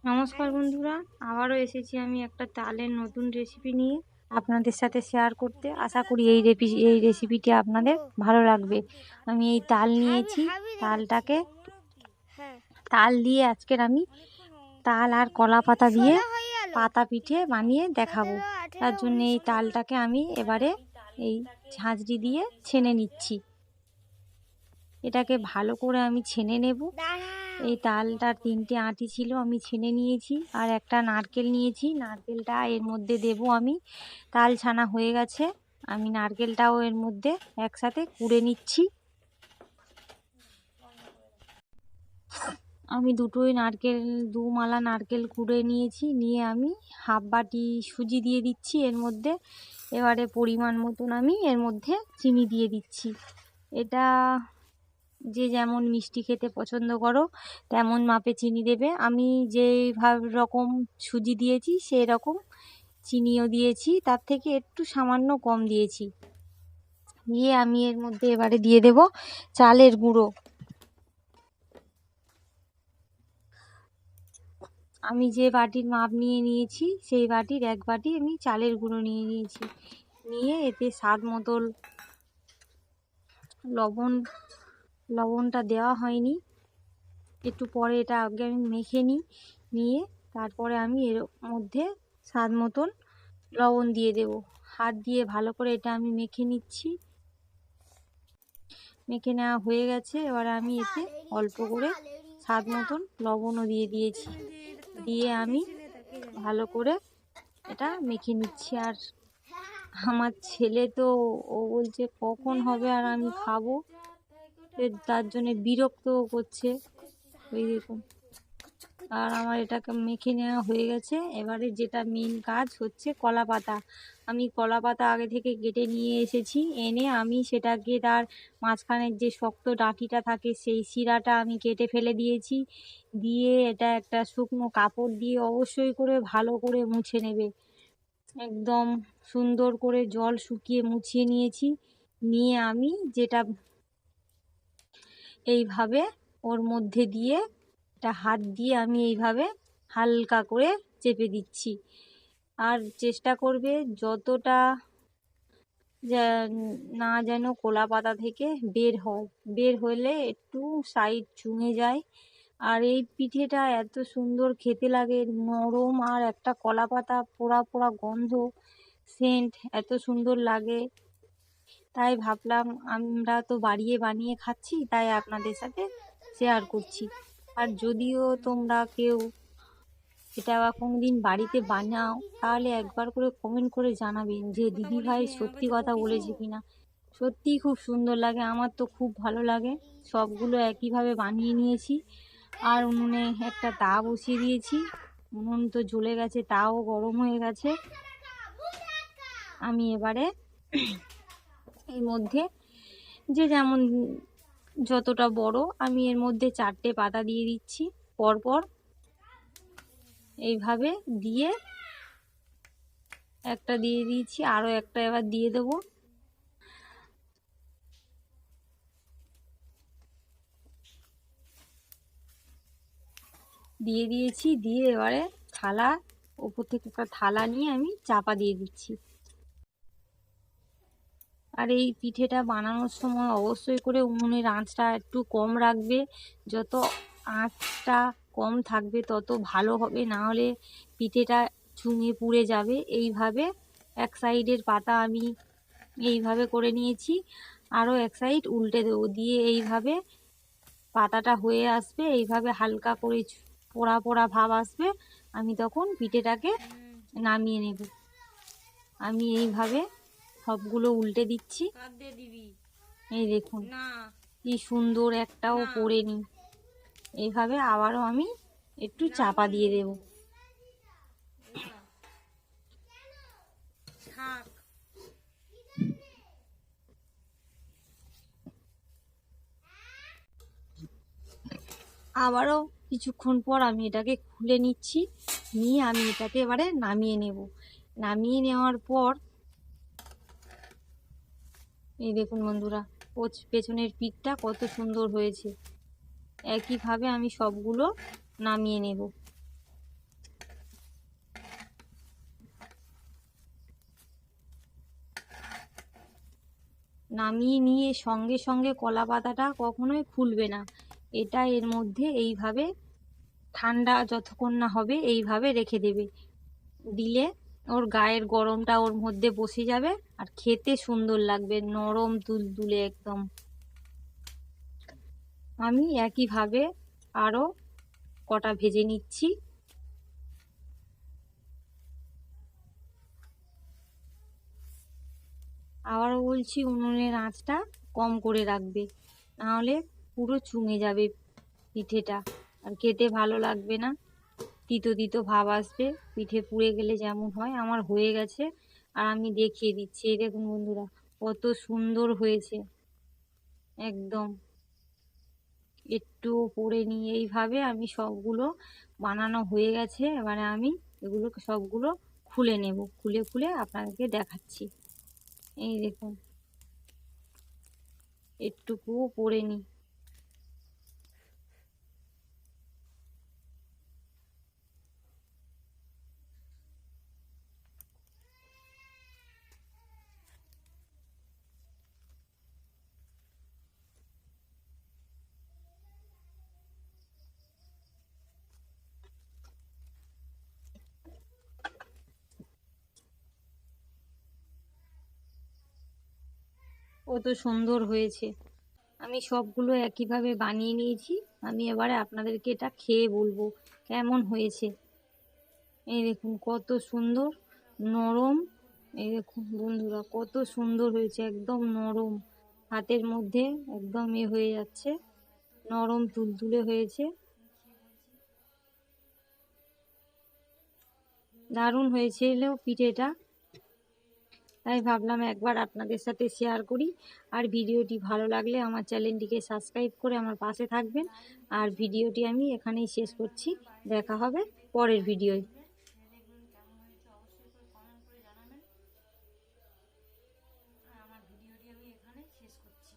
নমস্কার বন্ধুরা, আবারও এসেছি আমি একটা তালের নতুন রেসিপি নিয়ে আপনাদের সাথে শেয়ার করতে। আশা করি এই রেসিপিটি আপনাদের ভালো লাগবে। আমি এই তাল নিয়েছি, তালটাকে তাল দিয়ে আজকের আমি তাল আর কলা পাতা দিয়ে পাতা পিঠে বানিয়ে দেখাবো। তার জন্য এই তালটাকে আমি এবারে এই ঝাঁঝরি দিয়ে ছেনে নিচ্ছি। এটাকে ভালো করে আমি ছেনে নেব। এই তালটার 3টে আঁটি ছিল, আমি ছেনে নিয়েছি। আর একটা নারকেল নিয়েছি, নারকেলটা এর মধ্যে দেব আমি। তাল ছানা হয়ে গেছে, আমি নারকেলটাও এর মধ্যে একসাথে কুড়ে নিচ্ছি। আমি দু মালা নারকেল কুড়ে নিয়েছি, নিয়ে আমি হাফ বাটি সুজি দিয়ে দিচ্ছি এর মধ্যে। এবারে পরিমাণ মতন আমি এর মধ্যে চিনি দিয়ে দিচ্ছি। এটা যে যেমন মিষ্টি খেতে পছন্দ করো তেমন মাপে চিনি দেবে। আমি যেভাবে রকম সুজি দিয়েছি সেই রকম চিনিও দিয়েছি, তার থেকে একটু সামান্য কম দিয়েছি। দিয়ে আমি এর মধ্যে এবারে দিয়ে দেব চালের গুঁড়ো। আমি যে বাটির মাপ নিয়ে নিয়েছি সেই বাটির 1 বাটি আমি চালের গুঁড়ো নিয়ে নিয়েছি। নিয়ে এতে স্বাদ মতো লবণটা দেওয়া হয়নি, একটু পরে এটা আগে আমি মেখে নিই। নিয়ে তারপরে আমি এর মধ্যে স্বাদ মতন লবণ দিয়ে দেব। হাত দিয়ে ভালো করে এটা আমি মেখে নিচ্ছি। মেখে নেওয়া হয়ে গেছে, এবারে আমি এতে অল্প করে স্বাদ মতন লবণও দিয়ে দিয়েছি। দিয়ে আমি ভালো করে এটা মেখে নিচ্ছি। আর আমার ছেলে তো ও বলছে কখন হবে আর আমি খাবো, তার জন্য বিরক্তও করছে। ওই দেখুন, আর আমার এটাকে মেখে নেওয়া হয়ে গেছে। এবারে যেটা মেন কাজ হচ্ছে কলা পাতা। আমি কলা পাতা আগে থেকে কেটে নিয়ে এসেছি, এনে আমি সেটাকে তার মাঝখানের যে শক্ত ডাঁটিটা থাকে সেই শিরাটা আমি কেটে ফেলে দিয়েছি। দিয়ে এটা একটা শুকনো কাপড় দিয়ে অবশ্যই করে ভালো করে মুছে নেবে। একদম সুন্দর করে জল শুকিয়ে মুছিয়ে নিয়েছি। নিয়ে আমি যেটা এইভাবে ওর মধ্যে দিয়ে এটা হাত দিয়ে আমি এইভাবে হালকা করে চেপে দিচ্ছি। আর চেষ্টা করবে যতটা না যেন কলা পাতা থেকে বের হয়, বের হলে একটু সাইড চুঙে যায়। আর এই পিঠেটা এত সুন্দর খেতে লাগে, নরম, আর একটা কলা পাতা পোড়া পোড়া গন্ধ, সেন্ট এত সুন্দর লাগে। তাই ভাবলাম আমরা তো বানিয়ে খাচ্ছি, তাই আপনাদের সাথে শেয়ার করছি। আর যদিও তোমরা কেউ এটা কোনোদিন বাড়িতে বানাও তাহলে একবার করে কমেন্ট করে জানাবেন যে দিদিভাই সত্যি কথা বলেছে কিনা। সত্যিই খুব সুন্দর লাগে, আমার তো খুব ভালো লাগে। সবগুলো একইভাবে বানিয়ে নিয়েছি। আর উনুনে একটা তা বসিয়ে দিয়েছি, উনুন তো জ্বলে গেছে, তাও গরম হয়ে গেছে। আমি এবারে এর মধ্যে যে যেমন যতটা বড় আমি এর মধ্যে 4টে পাতা দিয়ে দিচ্ছি পরপর। এইভাবে দিয়ে একটা দিয়ে দিয়েছি, আরও একটা এবার দিয়ে দেব। দিয়ে দিয়েছি, দিয়ে এবারে থালা, ওপর থেকে একটা থালা নিয়ে আমি চাপা দিয়ে দিচ্ছি। আর এই পিঠেটা বানানোর সময় অবশ্যই করে উনুনের আঁচটা একটু কম রাখবে। যত আঁচটা কম থাকবে তত ভালো হবে, না হলে পিঠেটা চুঙে পুড়ে যাবে। এইভাবে এক সাইডের পাতা আমি এইভাবে করে নিয়েছি, আরও এক সাইড উল্টে দেবো। দিয়ে এইভাবে পাতাটা হয়ে আসবে, এইভাবে হালকা করে পোড়া পোড়া ভাব আসবে, আমি তখন পিঠেটাকে নামিয়ে নেব। আমি এইভাবে সবগুলো উল্টে দিচ্ছি। এই দেখুন কি সুন্দর, একটাও পড়েনি। এইভাবে আবারও আমি একটু চাপা দিয়ে দেব। আবারও কিছুক্ষণ পর আমি এটাকে খুলে নিচ্ছি, নিয়ে আমি এটাকে এবারে নামিয়ে নেব। নামিয়ে নেওয়ার পর এই দেখুন বন্ধুরা, পেছনের পিঠটা কত সুন্দর হয়েছে। একইভাবে আমি সবগুলো নামিয়ে নেব। নামিয়ে নিয়ে সঙ্গে সঙ্গে কলা পাতাটা কখনোই খুলবে না। এটা এর মধ্যে এইভাবে ঠান্ডা যতক্ষণ না হবে এইভাবে রেখে দেবে। দিলে ওর গায়ের গরমটা ওর মধ্যে বসে যাবে আর খেতে সুন্দর লাগবে, নরম তুলতুলে একদম। আমি একইভাবে আরও কটা ভেজে নিচ্ছি। আবারও বলছি, উনুনের আঁচটা কম করে রাখবে, নাহলে পুরো চুঙে যাবে পিঠেটা আর খেতে ভালো লাগবে না, তিতো তিতো ভাব আসবে। পিঠে পুড়ে গেলে যেমন হয়। আমার হয়ে গেছে আর আমি দেখিয়ে দিচ্ছি। এই দেখুন বন্ধুরা, কত সুন্দর হয়েছে একদম। একটু পরে নিয়ে এইভাবে আমি সবগুলো বানানো হয়ে গেছে। এবারে আমি এগুলো সবগুলো খুলে নেব, খুলে খুলে আপনাদেরকে দেখাচ্ছি। এই দেখুন, একটুকুও পরে নি। কত সুন্দর হয়েছে। আমি সবগুলো একইভাবে বানিয়ে নিয়েছি। আমি এবারে আপনাদেরকে এটা খেয়ে বলবো কেমন হয়েছে। এই দেখুন কত সুন্দর নরম। এই দেখুন বন্ধুরা, কত সুন্দর হয়েছে, একদম নরম, হাতের মধ্যে একদম হয়ে যাচ্ছে, নরম তুলতুলে হয়েছে, দারুণ হয়েছিল পিঠেটা। তাই ভাবলাম একবার আপনাদের সাথে শেয়ার করি। আর ভিডিওটি ভালো লাগলে আমার চ্যানেলটিকে সাবস্ক্রাইব করে আমার পাশে থাকবেন। আর ভিডিওটি আমি এখানেই শেষ করছি। দেখা হবে পরের ভিডিওয়। আমার ভিডিওটি আমি এখানে শেষ করছি।